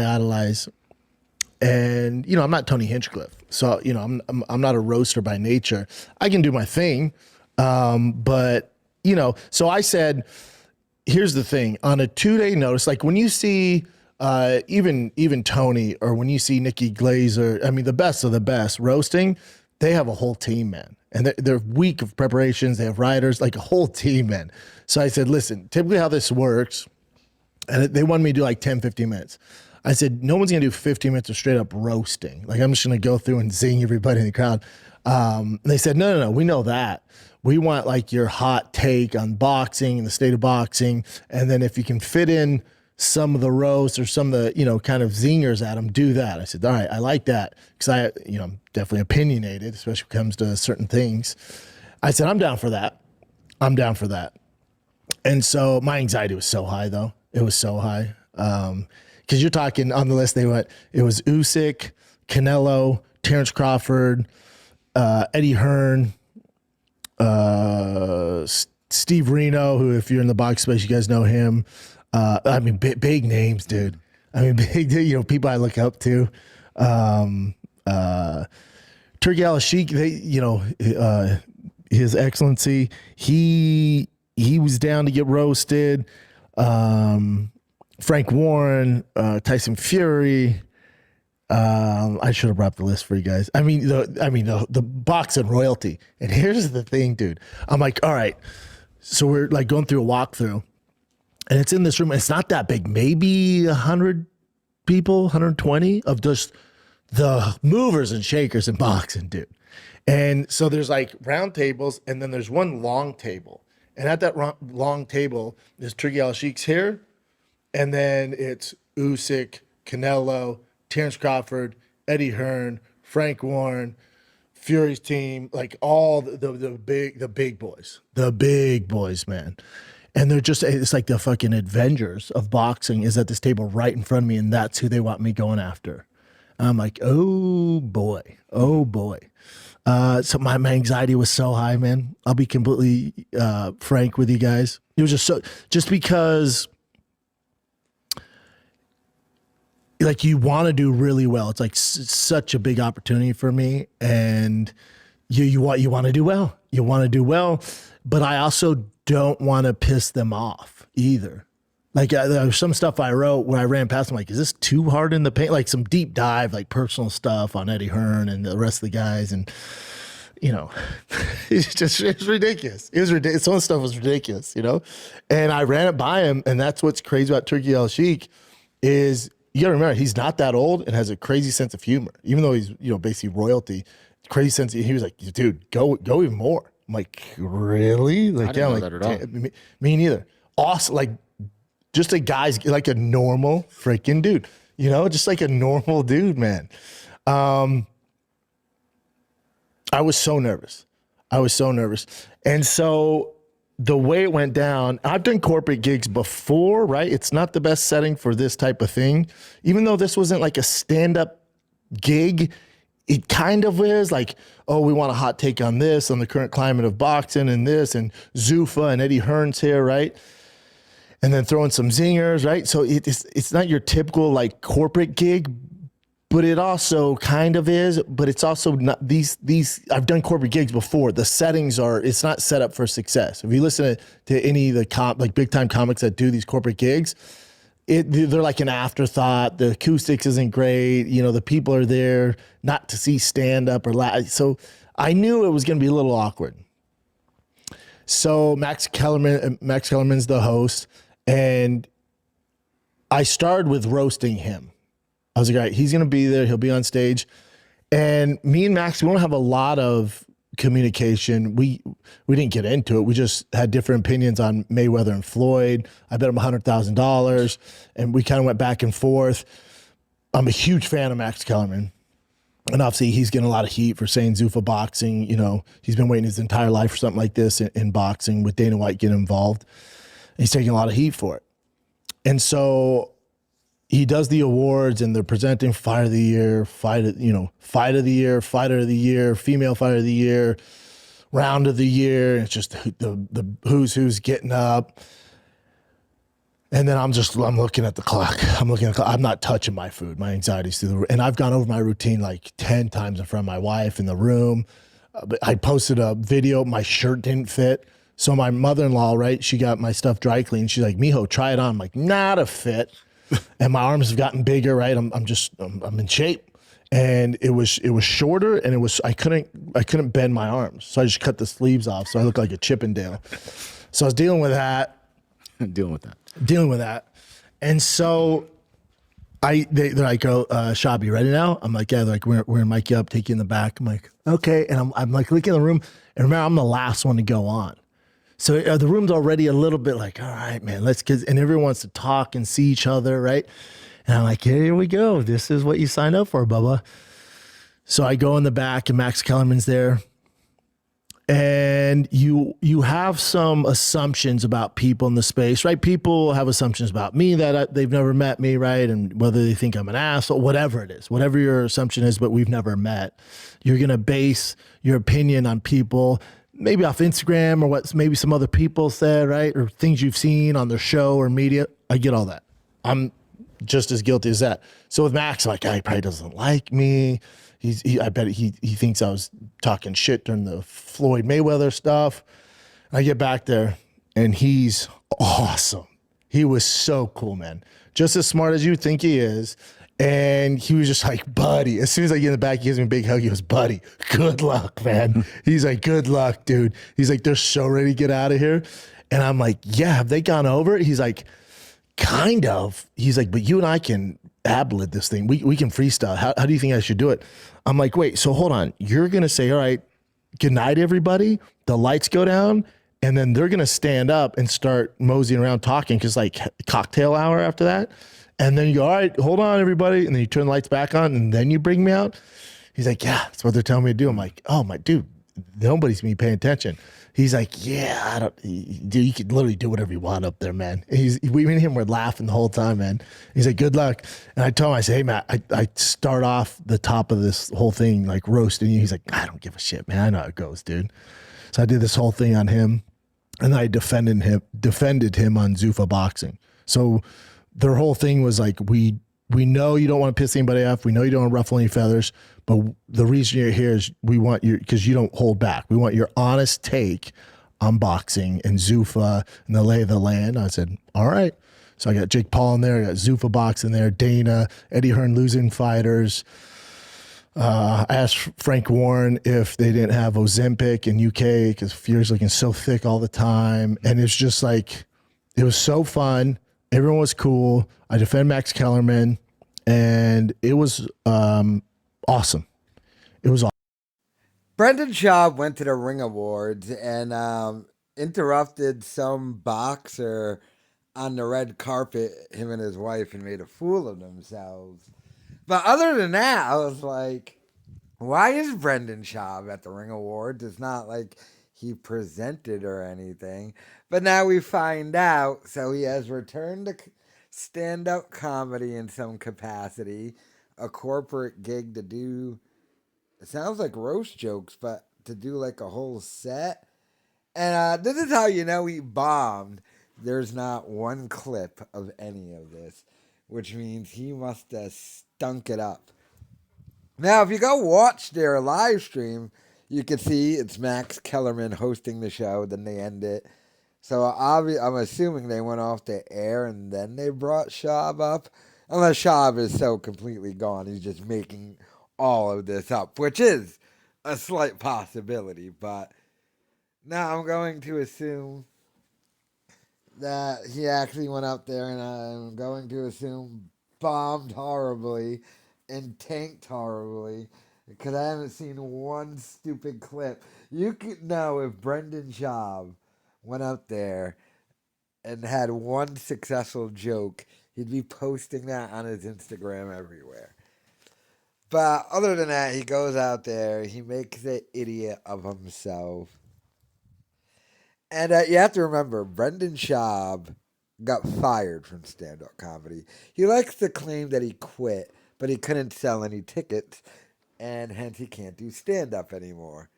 I idolize. And, I'm not Tony Hinchcliffe. So, I'm not a roaster by nature. I can do my thing. But, so I said, here's the thing. On a 2-day notice, like when you see even Tony, or when you see Nikki Glazer, I mean, the best of the best roasting, they have a whole team, man. And they're week of preparations. They have writers, like a whole team, man. So I said, listen, typically how this works, and they wanted me to do like 10, 15 minutes. I said, no one's going to do 15 minutes of straight up roasting. Like, I'm just going to go through and zing everybody in the crowd. And they said, no, we know that. We want like your hot take on boxing and the state of boxing. And then if you can fit in some of the roasts or some of the, kind of zingers at them, do that. I said, all right, I like that. Because I'm definitely opinionated, especially when it comes to certain things. I said, I'm down for that. And so my anxiety was so high, though. It was so high. Because you're talking on the list, it was Usyk, Canelo, Terrence Crawford, Eddie Hearn, Steve Reno, who, if you're in the box space, you guys know him. Big names, dude. Big, people I look up to. Turki Al-Sheikh, His Excellency, he was down to get roasted. Frank Warren, Tyson Fury. I should have brought the list for you guys. The boxing royalty. And here's the thing, dude. I'm like, all right. So we're like going through a walkthrough, and it's in this room. It's not that big, maybe 100 people, 120 of just the movers and shakers in boxing, dude. And so there's like round tables, and then there's one long table. And at that long table is Turki Al-Sheikh's here. And then it's Usyk, Canelo, Terrence Crawford, Eddie Hearn, Frank Warren, Fury's team, like all the big boys, man. And it's like the fucking Avengers of boxing is at this table right in front of me, and that's who they want me going after. I'm like, oh boy. So my anxiety was so high, man. I'll be completely frank with you guys. It was just because, like, you want to do really well. It's like such a big opportunity for me, and you want to do well. You want to do well, but I also don't want to piss them off either. Like, there's some stuff I wrote where I ran past them, like, is this too hard in the paint? Like some deep dive, like personal stuff on Eddie Hearn and the rest of the guys, and it's ridiculous. It was ridiculous. Some of the stuff was ridiculous, and I ran it by him, and that's what's crazy about Turki Al-Sheikh is, you gotta remember, he's not that old and has a crazy sense of humor, even though he's, basically royalty. Crazy sense. He was like, dude, go even more. I'm like, really? Like, I didn't know that at all. Me neither. Awesome. Like, just a guy's like a normal freaking dude, just like a normal dude, man. I was so nervous. And so the way it went down, I've done corporate gigs before, right? It's not the best setting for this type of thing. Even though this wasn't like a stand-up gig, it kind of is like, oh, we want a hot take on this, on the current climate of boxing and this, and Zuffa and Eddie Hearn's here, right? And then throwing some zingers, right? So it's not your typical like corporate gig, but it also kind of is, but it's also not these, I've done corporate gigs before. The settings it's not set up for success. If you listen to any of the like big time comics that do these corporate gigs, they're like an afterthought. The acoustics isn't great. The people are there not to see stand up or laugh. So I knew it was going to be a little awkward. So Max Kellerman's the host, and I started with roasting him. I was like, all right, he's going to be there. He'll be on stage. And me and Max, we don't have a lot of communication. We didn't get into it. We just had different opinions on Mayweather and Floyd. I bet him $100,000, and we kind of went back and forth. I'm a huge fan of Max Kellerman. And obviously he's getting a lot of heat for saying Zuffa boxing. He's been waiting his entire life for something like this in boxing with Dana White getting involved. He's taking a lot of heat for it. And so he does the awards, and they're presenting Fight of the Year, Fight of the Year, Fighter of the Year, Female Fighter of the Year, Round of the Year. It's just the who's getting up. And then I'm looking at the clock. I'm not touching my food. My anxiety's through the roof. And I've gone over my routine like 10 times in front of my wife in the room. But I posted a video. My shirt didn't fit. So my mother-in-law, right, she got my stuff dry cleaned. She's like, mijo, try it on. I'm like, not a fit. And my arms have gotten bigger, right? I'm in shape. And it was shorter, and I couldn't bend my arms. So I just cut the sleeves off. So I look like a Chippendale. So I was dealing with that. Dealing with that. And so they're like, Schaub, you ready now? I'm like, yeah. They're like, we're gonna mic you up, take you in the back. I'm like, okay. And I'm like looking in the room, and remember, I'm the last one to go on. So the room's already a little bit like, all right, man, and everyone wants to talk and see each other, right? And I'm like, here we go. This is what you signed up for, Bubba. So I go in the back, and Max Kellerman's there. And you have some assumptions about people in the space, right? People have assumptions about me that they've never met me, right? And whether they think I'm an asshole, whatever it is, whatever your assumption is, but we've never met. You're going to base your opinion on people, maybe off Instagram or what maybe some other people said, right? Or things you've seen on their show or media. I get all that. I'm just as guilty as that. So with Max, I'm like, he probably doesn't like me. I bet he thinks I was talking shit during the Floyd Mayweather stuff. I get back there, and he's awesome. He was so cool, man. Just as smart as you think he is. And he was just like, buddy. As soon as I get in the back, he gives me a big hug. He goes, buddy, good luck, man. He's like, good luck, dude. He's like, they're so ready to get out of here. And I'm like, yeah, have they gone over it? He's like, kind of. He's like, but you and I can ad-lib this thing. We can freestyle. How do you think I should do it? I'm like, wait, so hold on. You're going to say, all right, good night, everybody. The lights go down, and then they're going to stand up and start moseying around talking because like cocktail hour after that. And then you go, all right, hold on, everybody. And then you turn the lights back on, and then you bring me out. He's like, yeah, that's what they're telling me to do. I'm like, oh, my dude, nobody's going to be paying attention. He's like, yeah, dude, you can literally do whatever you want up there, man. We and him were laughing the whole time, man. He's like, good luck. And I told him, I said, hey, Matt, I start off the top of this whole thing like roasting you. He's like, I don't give a shit, man. I know how it goes, dude. So I did this whole thing on him, and I defended him on Zuffa boxing. So their whole thing was like, we know you don't want to piss anybody off. We know you don't want to ruffle any feathers. But the reason you're here is we want you, because you don't hold back. We want your honest take on boxing and Zuffa and the lay of the land. I said, all right. So I got Jake Paul in there. I got Zuffa boxing there. Dana, Eddie Hearn losing fighters. I asked Frank Warren if they didn't have Ozempic in UK because Fury's looking so thick all the time. And it's just like, it was so fun. Everyone was cool. I defend Max Kellerman, and it was awesome. It was awesome. Brendan Schaub went to the Ring Awards and interrupted some boxer on the red carpet, him and his wife, and made a fool of themselves. But other than that, I was like, why is Brendan Schaub at the Ring Awards? It's not like he presented or anything. But now we find out, so he has returned to stand-up comedy in some capacity, a corporate gig to do, it sounds like roast jokes, but to do like a whole set. And this is how you know he bombed. There's not one clip of any of this, which means he must have stunk it up. Now, if you go watch their live stream, you can see it's Max Kellerman hosting the show, then they end it. So I'm assuming they went off the air and then they brought Schaub up. Unless Schaub is so completely gone, he's just making all of this up, which is a slight possibility. But now I'm going to assume that he actually went up there, and I'm going to assume bombed horribly and tanked horribly because I haven't seen one stupid clip. You could know if Brendan Schaub went up there and had one successful joke, he'd be posting that on his Instagram everywhere. But other than that, he goes out there, he makes an idiot of himself. And you have to remember, Brendan Schaub got fired from stand-up comedy. He likes to claim that he quit, but he couldn't sell any tickets, and hence he can't do stand-up anymore.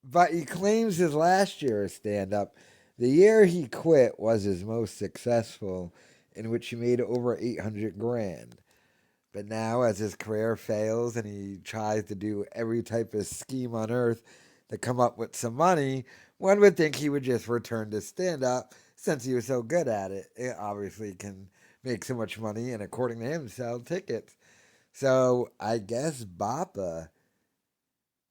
But he claims his last year of stand-up, The year he quit was his most successful, in which he made over 800 grand. But now, as his career fails and he tries to do every type of scheme on earth to come up with some money, one would think he would just return to stand up since he was so good at it. It obviously can make so much money and, according to him, sell tickets. So I guess Bappa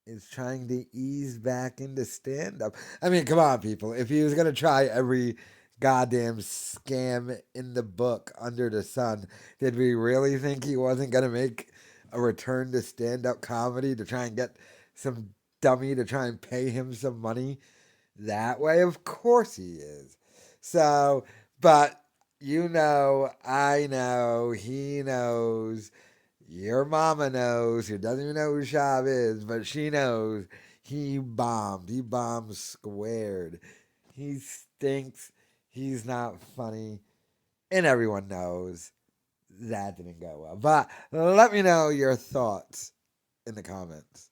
is trying to ease back into stand up. I mean, come on, people. If he was going to try every goddamn scam in the book under the sun, did we really think he wasn't going to make a return to stand up comedy to try and get some dummy to try and pay him some money that way? Of course he is. So, but you know, I know, he knows, your mama knows, who doesn't even know who Schaub is, but she knows he bombed. He bombed squared. He stinks. He's not funny. And everyone knows that didn't go well. But let me know your thoughts in the comments.